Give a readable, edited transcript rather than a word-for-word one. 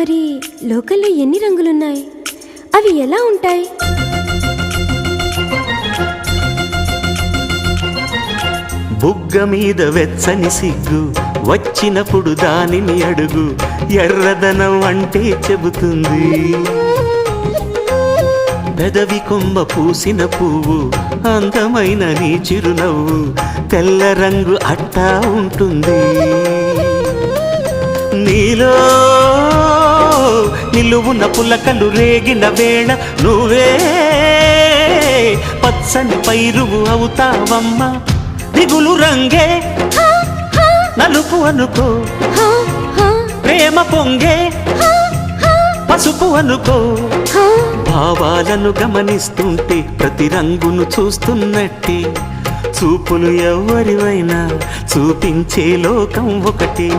మరి లోకల్లో ఎన్ని రంగులున్నాయి? అవి ఎలా ఉంటాయి? బుగ్గ మీద వెచ్చని సిగ్గు వచ్చినప్పుడు దానిని అడుగు, ఎర్రదనం అంటే చెబుతుంది. పెదవి కొమ్మ పూసిన పువ్వు అందమైన నీ చిరునవ్వు, తెల్ల రంగు అట్టా ఉంటుంది. నీలో నిలువున పులకలు రేగిన వేళ నువ్వే పచ్చని పైరువు అవుతావమ్మా. దిగులు రంగే నలుపు అనుకో, ప్రేమ పొంగే పసుపు అనుకో. భావాలను గమనిస్తుంటే ప్రతి రంగును చూస్తున్నట్టే, చూపులు ఎవరివైనా చూపించే లోకం ఒకటి.